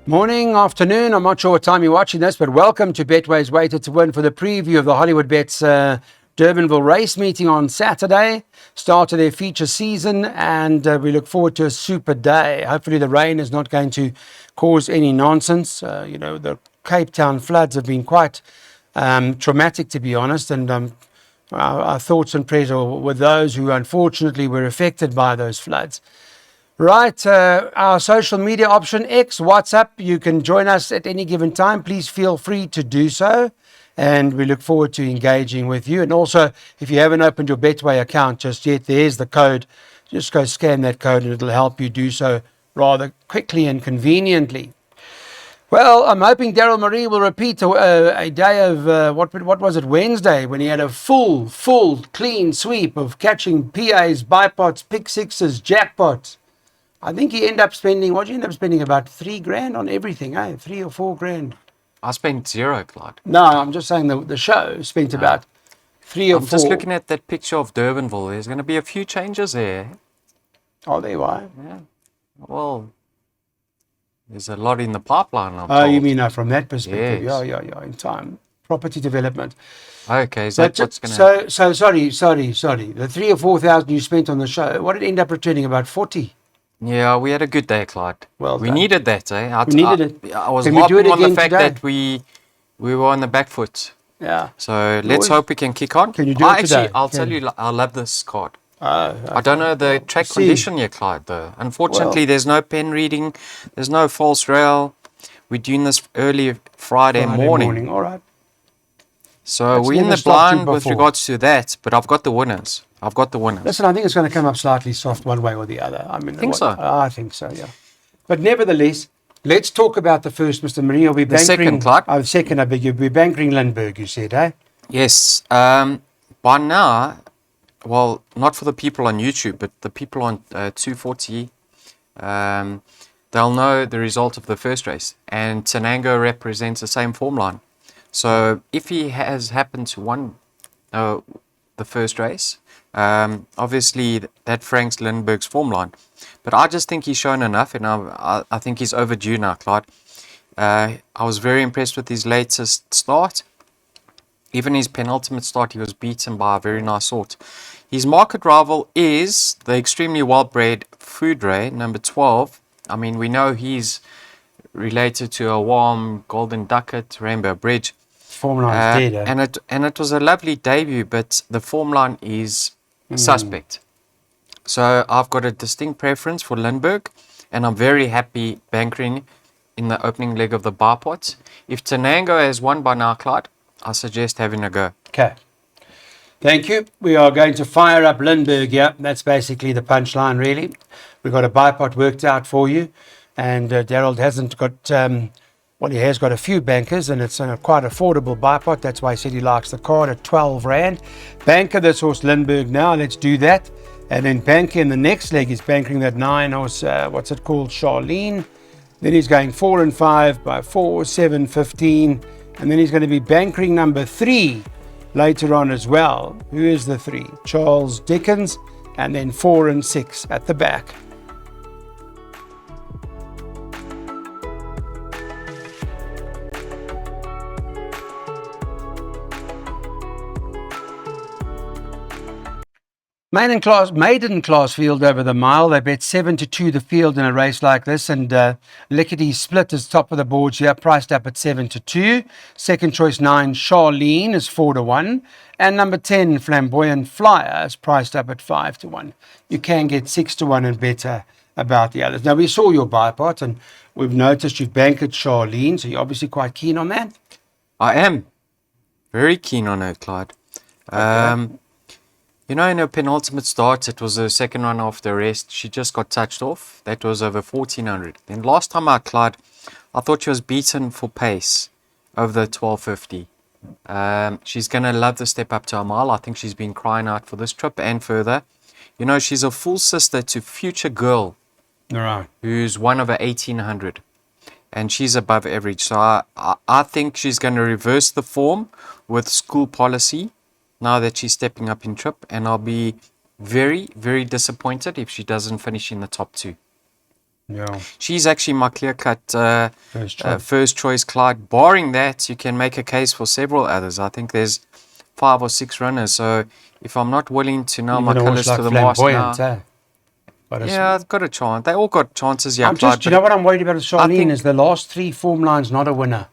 Morning, afternoon. I'm not sure what time you're watching this, but welcome to Betway's Weighted to Win for the preview of the Hollywood Bets Durbanville race meeting on Saturday. Start of their feature season, and we look forward to a super day. Hopefully, the rain is not going to cause any nonsense. The Cape Town floods have been quite traumatic, to be honest, and our thoughts and prayers are with those who unfortunately were affected by those floods. Right, our social media option, X, WhatsApp, you can join us at any given time. Please feel free to do so. And we look forward to engaging with you. And also, if you haven't opened your Betway account just yet, there's the code. Just go scan that code and it'll help you do so rather quickly and conveniently. Well, I'm hoping Daryl Marie will repeat a day of, what was it, Wednesday, when he had a full, clean sweep of catching PAs, bipots, pick sixes, jackpots. I think he ended up spending, what did you end up spending? About $3,000 on everything, eh? 3 or 4 grand. I spent zero, Clyde. No, I'm just saying the show spent about 3 or 4. I'm just looking at that picture of Durbanville. There's going to be a few changes there. Oh, there you are. Yeah. Well, there's a lot in the pipeline, I'm Oh, told. you mean from that perspective? Yes. Yeah, in time. Property development. Okay, so that's what's going to happen. So, sorry. The 3,000 or 4,000 you spent on the show, what did it end up returning? About 40? Yeah, we had a good day, Clyde. Well we done. needed that, eh? We needed it. I was Can we do it harping on the again fact today? that we were on the back foot. Yeah. So let's hope we can kick on. Can you do it today? I'll tell you, I love this card. I I don't know the track condition yet, Clyde, though. Unfortunately, there's no pen reading. There's no false rail. We're doing this early Friday morning. All right. So That's we're in never the stopped you blind with before. regards to that, but I've got the winners. Listen, I think it's going to come up slightly soft one way or the other. Think so? I think so, yeah. But nevertheless, let's talk about the first, Mr. Marie. You'll be The second, bankering. Clark. Oh, the second, I beg you. You'll be bankering Lindbergh, you said, eh? Yes. By now, well, not for the people on YouTube, but the people on 240, they'll know the result of the first race. And Tenango represents the same form line. So if he has happened to win the first race, obviously that franks Lindbergh's form line. But I just think he's shown enough, and I think he's overdue now, Clyde. I was very impressed with his latest start. Even his penultimate start, he was beaten by a very nice sort. His market rival is the extremely well-bred Food Ray, number 12. I mean, we know he's related to a warm Golden Ducat, Rainbow Bridge. Form line's dead, eh? And it was a lovely debut, but the form line is suspect. So I've got a distinct preference for Lindbergh, and I'm very happy bankering in the opening leg of the bipot. If Tenango has won by now, Clyde, I suggest having a go. Okay. Thank you. We are going to fire up Lindbergh here. That's basically the punchline, really. We've got a bipot worked out for you. And Daryl hasn't got... he has got a few bankers, and it's a quite affordable bipot. That's why he said he likes the card at 12 Rand. Banker this horse Lindbergh now. Let's do that. And then banker in the next leg is bankering that 9 horse, what's it called, Charlene. Then he's going 4 and 5 by 4, 7, 15. And then he's going to be bankering number 3 later on as well. Who is the 3? Charles Dickens. And then 4 and 6 at the back. Maiden class field over the mile. They bet 7-2 the field in a race like this, and Lickety Split is top of the board here, priced up at 7-2. Second choice 9 Charlene is 4-1, and number 10 Flamboyant Flyer is priced up at 5-1. You can get 6-1 and better about the others. Now we saw your bipot, and we've noticed you've bankered Charlene, so you're obviously quite keen on that. I am very keen on her, Clyde. Okay. You know, in her penultimate start, it was the second run off the rest. She just got touched off. That was over 1,400. Then last time out, Clyde, I thought she was beaten for pace over the 1250. She's going to love the step up to a mile. I think she's been crying out for this trip and further. You know, she's a full sister to Future Girl, Right. who's one over 1,800. And she's above average. So I think she's going to reverse the form with School Policy now that she's stepping up in trip, and I'll be very, very disappointed if she doesn't finish in the top 2. Yeah. She's actually my clear-cut First choice. first choice, Clyde. Barring that, you can make a case for several others. I think there's 5 or 6 runners. So if I'm not willing to know my Even a horse colours like to the mast Flamboyant, now, eh? But yeah, I've got a chance. They all got chances, yeah, I'm Clyde. just, do you know what I'm worried about with Charlene think- is the last 3 form lines not a winner.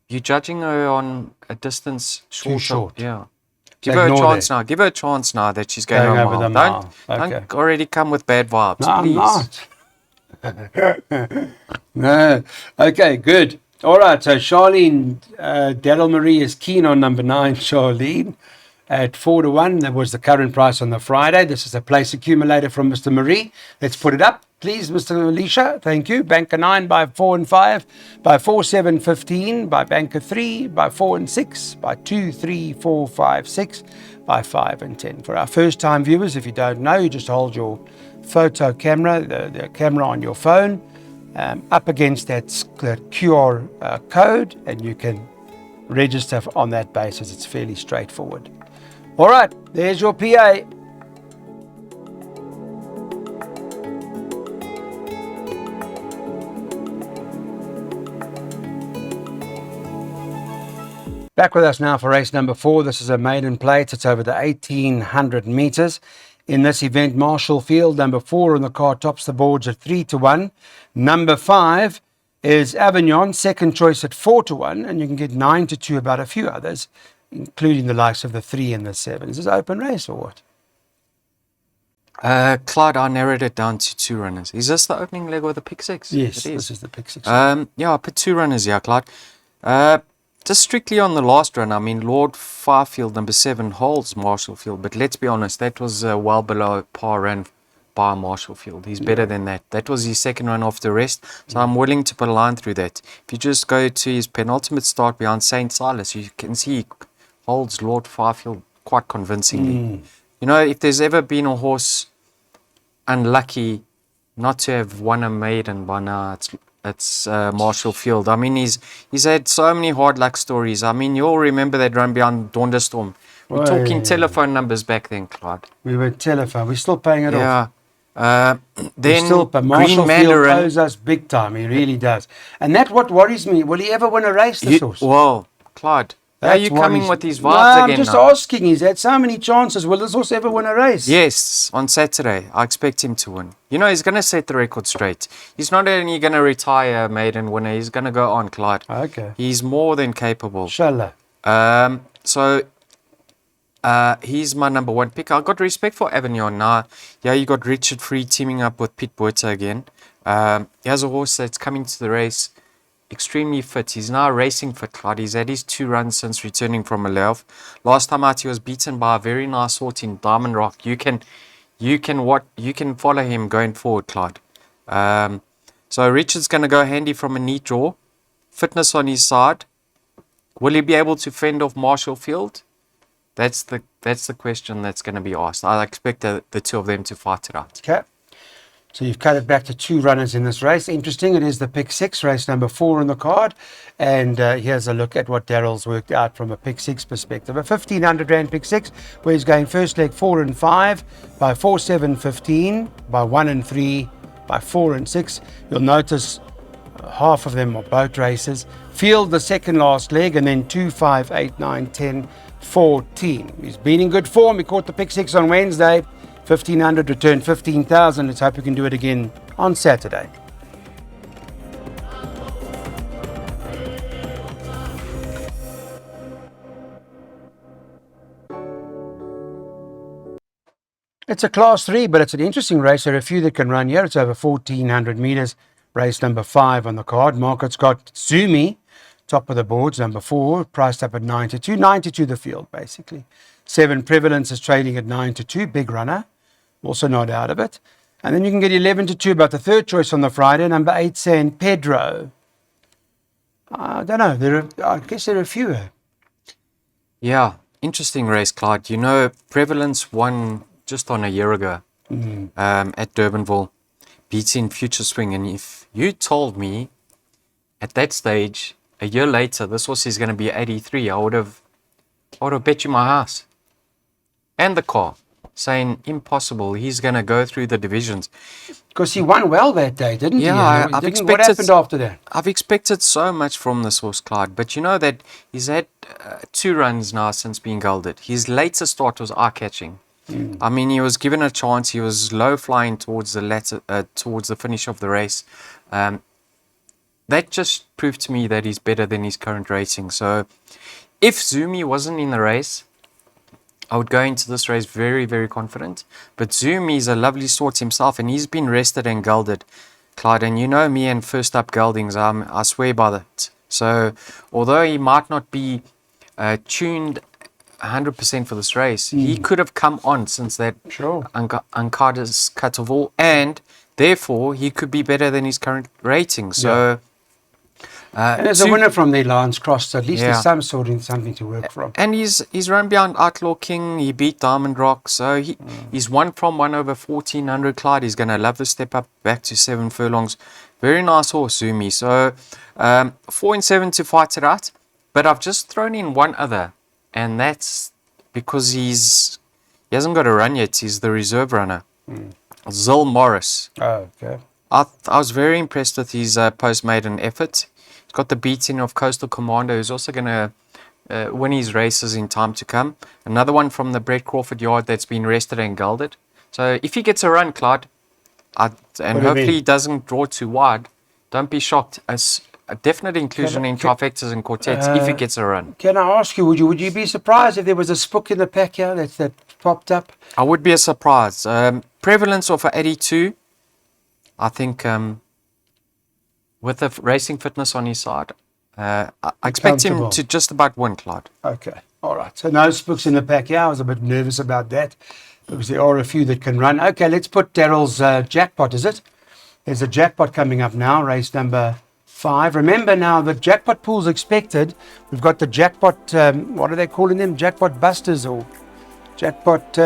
You're judging her on a distance short. short. Yeah. So Give her a ignore chance that. now. Give her a chance now that she's going, Going over over mile. the mile. Don't Okay. already come with bad vibes, No, please. I'm not. No. Okay, good. All right, so Charlene, Daryl Marie is keen on number 9, Charlene, at 4 to 1. That was the current price on the Friday. This is a place accumulator from Mr. Marie. Let's put it up, please, Mr. Alicia. Thank you. Banker 9 by 4 and 5, by 4, 7, 15, by Banker 3, by 4 and 6, by 2, 3, 4, 5, 6, by 5 and 10. For our first time viewers, if you don't know, you just hold your photo camera, the camera on your phone, up against that QR code, and you can register on that basis. It's fairly straightforward. All right, there's your PA. Back with us now for race number 4. This is a maiden plate. It's over the 1800 meters. In this event, Marshall Field, number 4 on the card, tops the boards at 3 to 1. Number 5 is Avignon, second choice at 4 to 1. And you can get 9 to 2 about a few others, including the likes of the 3 and the 7. Is this open race or what? Clyde, I narrowed it down to 2 runners. Is this the opening leg or the pick 6? Yes, it is. this is the pick 6. Yeah, I put 2 runners here, Clyde. Just strictly on the last run, I mean, Lord Firefield, number 7, holds Marshall Field, but let's be honest, that was well below par run by Marshall Field. He's better than that. That was his second run off the rest, so I'm willing to put a line through that. If you just go to his penultimate start behind St. Silas, you can see he holds Lord Firefield quite convincingly. You know, if there's ever been a horse unlucky not to have won a maiden by now, it's Marshall Field. I mean, he's had so many hard luck stories. I mean, you'll remember that run behind Donderstorm. We're talking telephone numbers back then, Clyde. We were telephone. We're still paying it off. Yeah. Then Still, but Marshall Green Field Mandarin. owes us big time. He really does. And that's what worries me. Will he ever win a race, this horse? Well, Clyde, are That's you what coming he's- with these No, vibes I'm again just now? asking. He's had so many chances. Will this horse ever win a race? Yes, on Saturday, I expect him to win. You know, he's going to set the record straight. He's not only going to retire a maiden winner, he's going to go on, Clyde. Okay. He's more than capable. Inshallah. So he's my number 1 pick. I got respect for Avignon now. Yeah, you got Richard Free teaming up with Pete Buerta again. He has a horse that's coming to the race extremely fit. He's now racing fit, Clyde. He's had his 2 runs since returning from a layoff. Last time out, he was beaten by a very nice horse in Diamond Rock. You can follow him going forward, Clyde. So Richard's going to go handy from a neat draw. Fitness on his side. Will he be able to fend off Marshall Field? That's the question that's going to be asked. I expect the 2 of them to fight it out. Okay. So you've cut it back to 2 runners in this race. Interesting. It is the pick 6, race number 4 on the card. And here's a look at what Daryl's worked out from a pick 6 perspective. A 1,500 Rand pick 6, where he's going first leg 4 and 5, by 4, 7, 15, by 1 and 3, by 4 and 6. You'll notice half of them are boat races. Field the second last leg, and then 2, 5, 8, 9, 10, 14. He's been in good form. He caught the pick 6 on Wednesday. 1,500 returned 15,000. Let's hope we can do it again on Saturday. It's a class 3, but it's an interesting race. There are a few that can run here. It's over 1,400 meters. Race number 5 on the card. Market's got Zumi, top of the boards, number 4, priced up at 92. 92 the field, basically. 7 Prevalence is trading at 9 to 2, big runner. Also not out of it. And then you can get 11 to 2 about the third choice on the Friday, number 8 San Pedro. I don't know. I guess there are fewer. Yeah, interesting race, Clyde. You know, Prevalence won just on a year ago at Durbanville, beating Future Swing. And if you told me at that stage, a year later, this horse is going to be 83, I would have bet you my house and the car. saying impossible. He's going to go through the divisions. Because he won well that day, didn't he? Yeah, And I've what expected. happened after that? I've expected so much from this horse, Clyde. But you know that he's had 2 runs now since being gelded. His later start was eye-catching. I mean, he was given a chance. He was low flying towards the finish of the race. That just proved to me that he's better than his current rating. So, if Zumi wasn't in the race, I would go into this race very, very confident. But Zumi is a lovely sort himself, and he's been rested and gelded, Clyde. And you know me and first up geldings, I swear by that. So, although he might not be tuned 100% for this race, he could have come on since that Sure. Ankada's cut of all, and therefore he could be better than his current rating. So, And as a winner from there, Lions Cross, at least Yeah. there's some sort of something to work from. and he's run behind Outlaw King. He beat Diamond Rock, so he's 1 over 1400. Clyde. He's going to love the step up back to 7 furlongs. Very nice horse, Zumi. So 4 and 7 to fight it out. But I've just thrown in one other, and that's because he hasn't got a run yet. He's the reserve runner, Zil Morris. Oh, okay. I was very impressed with his post-maiden effort. He's got the beating of Coastal Commando, who's also going to win his races in time to come. Another one from the Brett Crawford yard that's been rested and gelded. So if he gets a run, Clyde, and do you hopefully mean? he doesn't draw too wide, don't be shocked. As a definite inclusion in Can- trifectas and quartets if he gets a run. Can I ask you, would you be surprised if there was a spook in the pack here that popped up? I would be a surprise. Prevalence of a 82, I think with the racing fitness on his side, I expect him Comfortable. to just about win, Clyde. Okay, all right. So no spooks in the pack here. I was a bit nervous about that because there are a few that can run. Okay, let's put Daryl's jackpot, is it? There's a jackpot coming up now, race number 5. Remember now, the jackpot pool's expected. We've got the jackpot, what are they calling them? Jackpot busters or jackpot.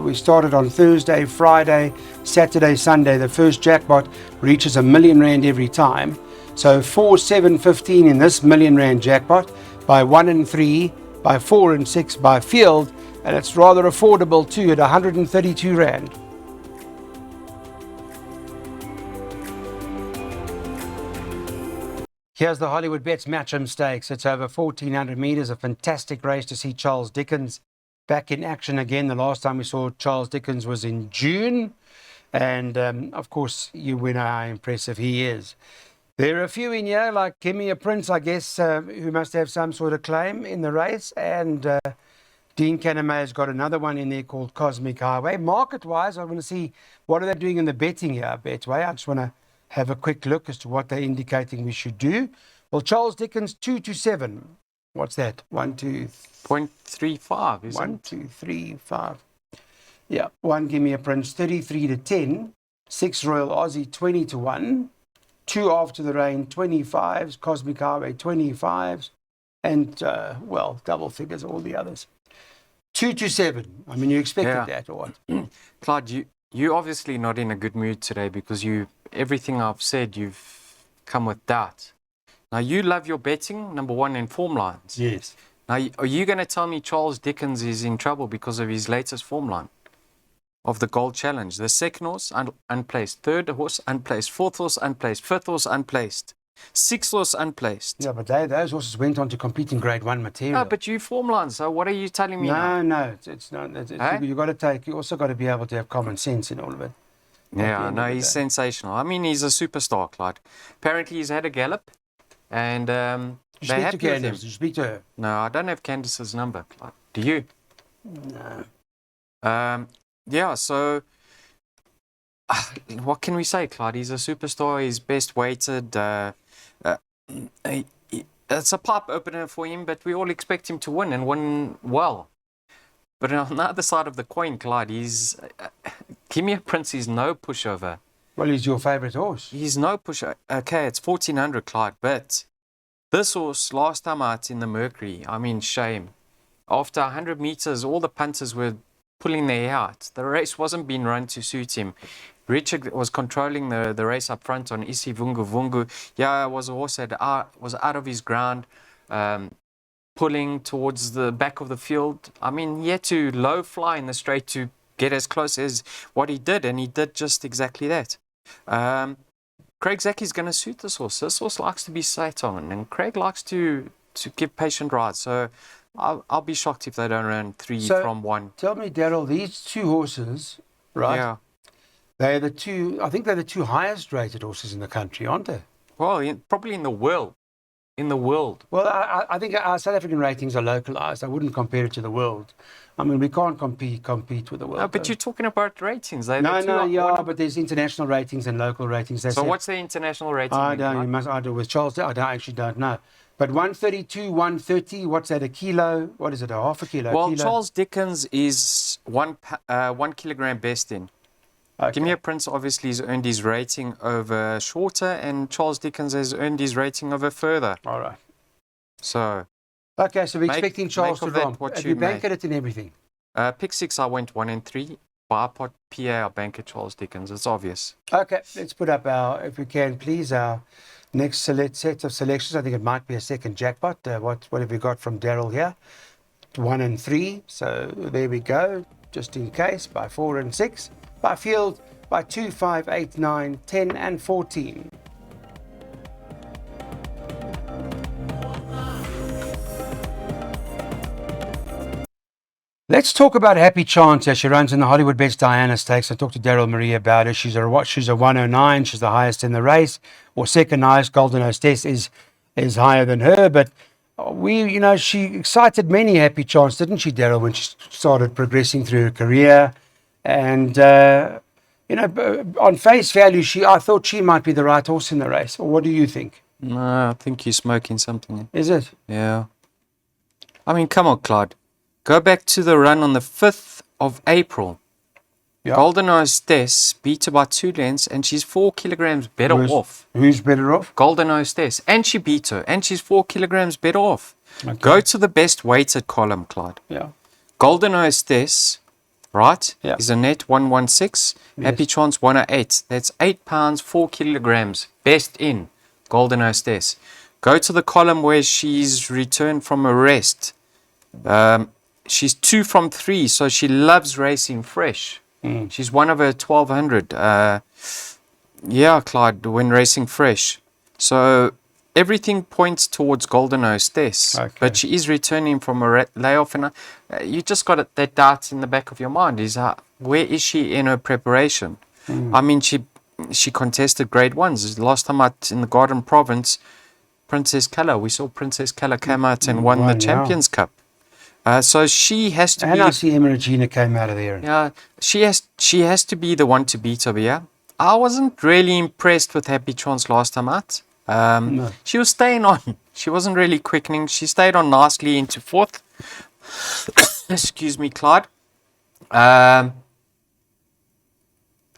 We started on Thursday, Friday, Saturday, Sunday. The first jackpot reaches R1 million every time. So 4, 7, 15 in this R1 million jackpot, by 1 and 3, by 4 and 6 by field, and it's rather affordable too at 132 Rand. Here's the Hollywood Bets Matcham Stakes. It's over 1,400 metres, a fantastic race to see Charles Dickens back in action again. The last time we saw Charles Dickens was in June. And, of course, you know how impressive he is. There are a few in here, like Gimme a Prince, I guess, who must have some sort of claim in the race. And Dean Canama's got another one in there called Cosmic Highway. Market-wise, I want to see what are they doing in the betting here, Betway. I just want to have a quick look as to what they're indicating we should do. Well, Charles Dickens, 2 to 7. What's that? 1, 2, 0.35, isn't 1, it? 2, 3, 5. Yeah, 1, Give Me a Prince, 33 to 10. 6, Royal Aussie, 20 to 1. 2, After the Rain, 25s. Cosmic Highway, 25s. And, well, double figures, all the others. 2 to 7. I mean, you expected Yeah. that or what? Clyde, you're obviously not in a good mood today because everything I've said, you've come with doubt. Now, you love your betting, number one, in form lines. Yes. Now, are you going to tell me Charles Dickens is in trouble because of his latest form line of the Gold Challenge? The second horse, unplaced. Third horse, unplaced. Fourth horse, unplaced. Fifth horse, unplaced. Sixth horse, unplaced. Yeah, but those horses went on to compete in Grade 1 material. No, but you form lines, so what are you telling me now? No, it's not. Eh? You also got to be able to have common sense in all of it. Yeah, end no, of the he's day. sensational. I mean, he's a superstar, Clyde. Apparently, he's had a gallop, and You they're speak to happy with him. Candace. You speak to her. No, I don't have Candace's number, Clyde. Do you? No. Yeah, so what can we say, Clyde? He's a superstar. He's best weighted. It's a pipe opener for him, but we all expect him to win and win well. But on the other side of the coin, Clyde, Give Me a Prince is no pushover. Well, he's your favourite horse. He's no pushover. Okay, it's 1,400, Clyde, but this horse, last time out in the Mercury, I mean, shame. After 100 meters, all the punters were pulling their hair out. The race wasn't being run to suit him. Richard was controlling the race up front on Isi Vungu Vungu. Yeah, it was a horse that was out of his ground, pulling towards the back of the field. I mean, he had to low fly in the straight to get as close as what he did, and he did just exactly that. Craig Zaki's going to suit this horse. This horse likes to be sat on, and Craig likes to give patient rides. So I'll be shocked if they don't run 3 from 1. Tell me, Daryl, these two horses, right? Yeah. They're the two. I think they're the two highest rated horses in the country, aren't they? Well, probably in the world. In the world. Well, I think our South African ratings are localized. I wouldn't compare it to the world. I mean, we can't compete with the world. No, but you're talking about ratings. They're no, the two yeah, but there's international ratings and local ratings. So what's the international rating? I do with Charles. I actually don't know. But 132, 130. What's that? A kilo? What is it? A half a kilo? Well, kilo? Charles Dickens is 1 kilogram best in. Okay. Give Me a Prince obviously has earned his rating over shorter, and Charles Dickens has earned his rating over further. All right. So. Okay, so we're expecting Charles to romp. Have you banked it in everything? Pick 6, I went 1 and 3. Bipod PA, I bank at Charles Dickens. It's obvious. Okay, let's put up if we can, please, our next set of selections. I think it might be a second jackpot. What have we got from Daryl here? 1 and 3. So there we go. Just in case, by 4 and 6. By field, by 2, 5, 8, 9, 10, and 14. Let's talk about Happy Chance as she runs in the Hollywood Bets Diana Stakes. I talked to Daryl Marie about her. She's a 109. She's the highest in the race, or second highest. Golden Hostess is higher than her, but she excited many, Happy Chance, didn't she, Daryl, when she started progressing through her career? And on face value, I thought she might be the right horse in the race. Or what do you think? No, I think you're smoking something. Is it? Yeah. I mean, come on, Claude. Go back to the run on the 5th of April. Yeah. Golden Hostess beat her by 2 lengths, and she's 4 kilograms better off. Who's better off? Golden Hostess. And she beat her, and she's 4 kilograms better off. Okay. Go to the best weighted column, Claude. Yeah. Golden Hostess, right, is a net 116. Yes. Happy Chance 108. That's 8 pounds, 4 kilograms. Best in Golden Hostess. Go to the column where she's returned from a rest. She's 2 from 3, so she loves racing fresh. She's one of her 1200. Clyde, when racing fresh. So everything points towards Golden Hostess. Okay. But she is returning from a layoff, and you just got that doubt in the back of your mind. Where is she in her preparation? I mean, she contested grade 1s. Last time out in the Garden Province, Princess Keller. We saw Princess Keller come out and won the Champions Cup. So she has to be. And I see Emma Regina came out of there. Yeah, she has to be the one to beat over here. I wasn't really impressed with Happy Chance last time out. No. She was staying on. She wasn't really quickening. She stayed on nicely into 4th. Excuse me, Clyde.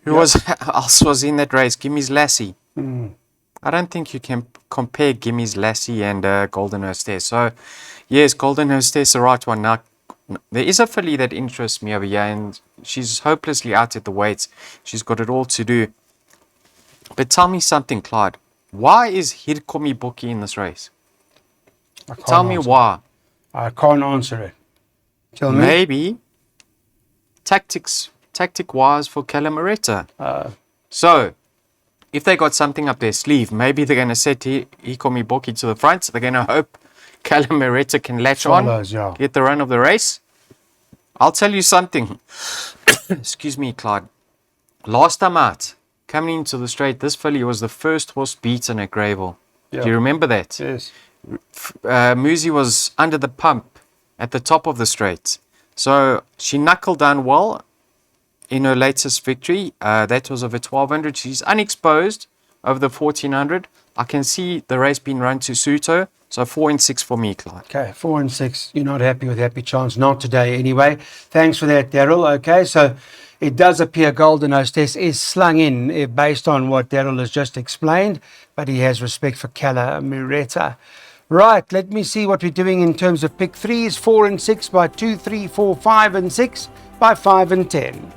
Who else was in that race? Gimmy's Lassie. I don't think you can compare Gimmy's Lassie and Golden Hostess. So, yes, Golden Hostess, the right one. Now, there is a filly that interests me over here, and she's hopelessly out at the weights. She's got it all to do. But tell me something, Clyde. Why is Hirkomi Bookie in this race? Tell me why. I can't answer it. Tell me. Maybe tactic-wise for Calamoretta. So, if they got something up their sleeve, maybe they're going to set Hirkomi Bookie to the front. They're going to hope Calamoretta can latch on, get the run of the race. I'll tell you something. Excuse me, Clyde. Last time out, coming into the straight, this filly was the first horse beaten at Greyville. Do you remember that? Yes. Muzi was under the pump at the top of the straight. So she knuckled down well in her latest victory. That was over 1200. She's unexposed over the 1400. I can see the race being run to suit her. So 4 and 6 for me, Clyde. Okay, 4 and 6. You're not happy with Happy Chance? Not today anyway. Thanks for that, Daryl. Okay, so it does appear Golden Hostess is slung in based on what Daryl has just explained, but he has respect for Calamoretta. Right, let me see what we're doing in terms of pick 3s. 4 and 6 by 2, 3, 4, 5 and 6 by 5 and 10.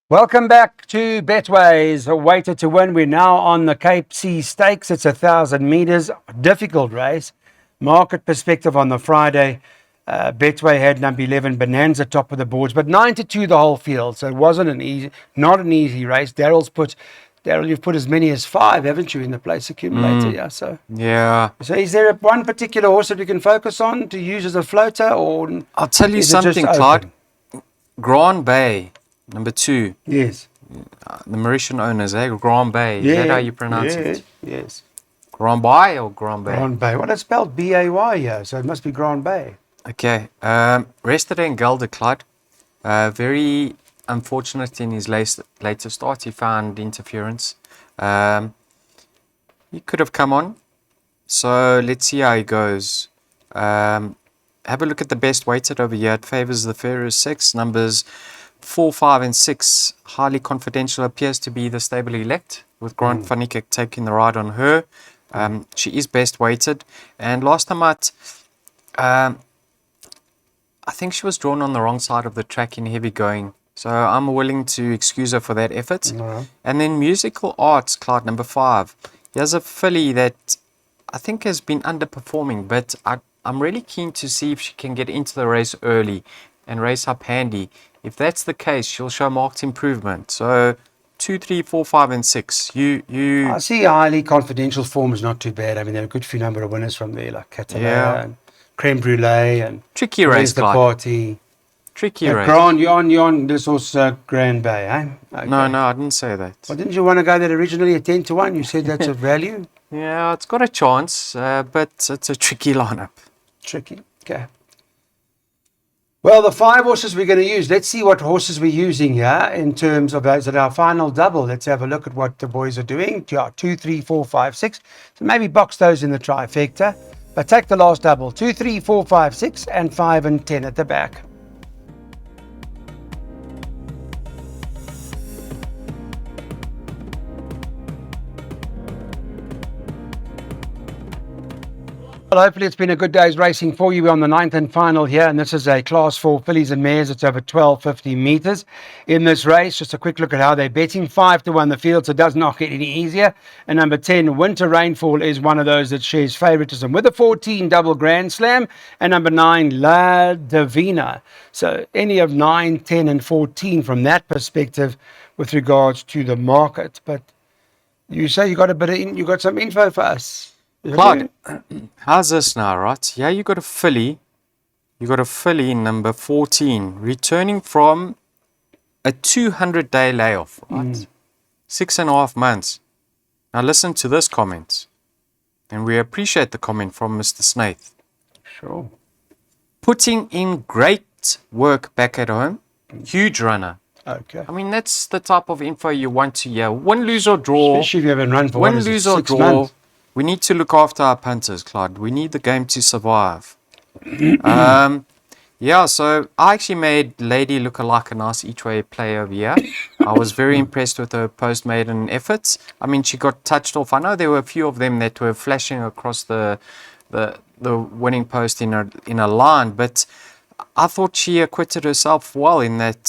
Welcome back to Betways, a weighted to win. We're now on the Cape Sea Stakes. It's 1,000 meters, difficult race. Market perspective on the Friday. Betway had number 11 Bonanza top of the boards, but 9 to 2 the whole field. So it wasn't not an easy race. Daryl, you've put as many as 5, haven't you, in the place accumulator? Yeah. So is there one particular horse that we can focus on to use as a floater, or I'll tell you is it just something, open? Clyde. Grand Bay, number 2. Yes. The Mauritian owners, Grand Bay. Is that how you pronounce it? Yes. Grand Bay or Grand Bay? Grand Bay. Well, it's spelled B-A-Y here, so it must be Grand Bay. Okay. Yesterday in Gelder, Clyde, very unfortunate in his later start. He found interference. He could have come on. So let's see how he goes. Have a look at the best weighted over here. It favors the fairest 6. Numbers 4, 5, and 6. Highly confidential, appears to be the stable elect, with Grant van Niekerk taking the ride on her. She is best weighted. And last time out, I think she was drawn on the wrong side of the track in heavy going. So I'm willing to excuse her for that effort. Right. And then Musical Arts, Clyde, number 5. He has a filly that I think has been underperforming, but I'm really keen to see if she can get into the race early and race up handy. If that's the case, she'll show marked improvement. So 2, 3, 4, 5, and 6. I see highly confidential form is not too bad. I mean, there are a good few number of winners from there, like Catalan and Creme Brulee and tricky race, the Clyde. Party. Tricky race. You're on this horse, Grand Bay, eh? Okay. No, I didn't say that. Well, didn't you want to go there originally at 10 to 1? You said that's a value. Yeah, it's got a chance, but it's a tricky lineup. Tricky. Okay. Well, the 5 horses we're going to use. Let's see what horses we're using here in terms of those at our final double. Let's have a look at what the boys are doing. 2, 3, 4, 5, 6. So maybe box those in the trifecta. But take the last double. 2, 3, 4, 5, 6, and 5 and 10 at the back. Well, hopefully it's been a good day's racing for you. We're on the 9th and final here, and this is a Class 4 fillies and mares. It's over 1250 meters in this race. Just a quick look at how they're betting. 5 to 1 the field, so it does not get any easier. And number 10, Winter Rainfall, is one of those that shares favoritism with a 14 double Grand Slam, and number 9, La Divina. So any of 9, 10, and 14 from that perspective with regards to the market. But you say you got you got some info for us. Clyde, how's this now, right? Yeah, you got a filly. You got a filly number 14, returning from a 200-day layoff, right? 6.5 months. Now listen to this comment. And we appreciate the comment from Mr. Snaith. Sure. Putting in great work back at home. Huge runner. Okay. I mean, that's the type of info you want to hear. Win, lose, or draw. Especially if you haven't run for Win, lose, or 6 draw. months. We need to look after our punters, Clyde. We need the game to survive. Yeah, so I actually made Lady look like a nice each-way play over here. I was very impressed with her post-maiden efforts. I mean, she got touched off. I know there were a few of them that were flashing across the winning post in a line, but I thought she acquitted herself well in that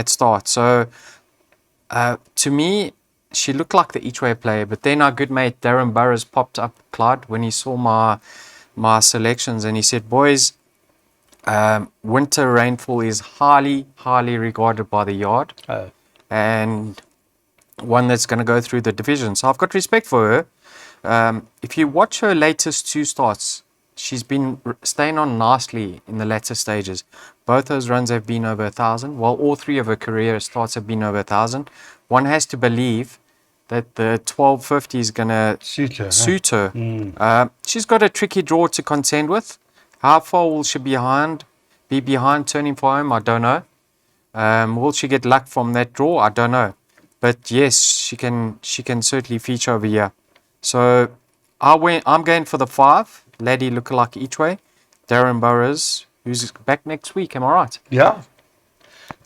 start. So to me, she looked like the each-way player, but then our good mate Darren Burrows popped up, Clyde, when he saw my selections, and he said, boys, Winter Rainfall is highly, highly regarded by the yard, and one that's going to go through the division. So I've got respect for her. If you watch her latest 2 starts, she's been staying on nicely in the latter stages. Both those runs have been over 1,000, while all 3 of her career starts have been over 1,000. One has to believe that the 1250 is going to suit her. She's got a tricky draw to contend with. How far will she be behind turning for home? I don't know. Will she get luck from that draw? I don't know. But yes, she can certainly feature over here. So I'm going for the 5, Lady Lookalike each way. Darren Burrows, who's back next week, am I right? Yeah.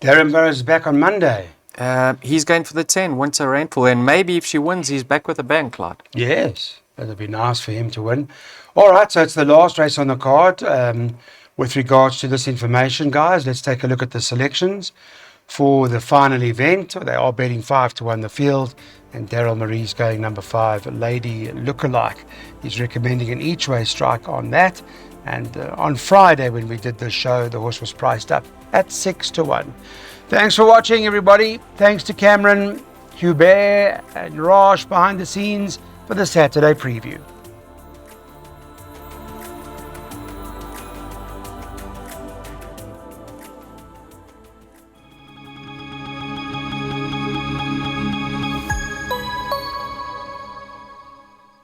Darren Burrows is back on Monday. He's going for the 10, Winter Rainfall, and maybe if she wins, he's back with a bang, Clyde. Yes, that'd be nice for him to win. All right, so it's the last race on the card. With regards to this information, guys, let's take a look at the selections. for the final event. They are betting 5-1 the field, and Daryl Marie's going number 5, Lady Lookalike. He's recommending an each way strike on that. And on Friday when we did the show, the horse was priced up at 6-1. Thanks for watching, everybody. Thanks to Cameron, Hubert and Raj behind the scenes for the Saturday preview.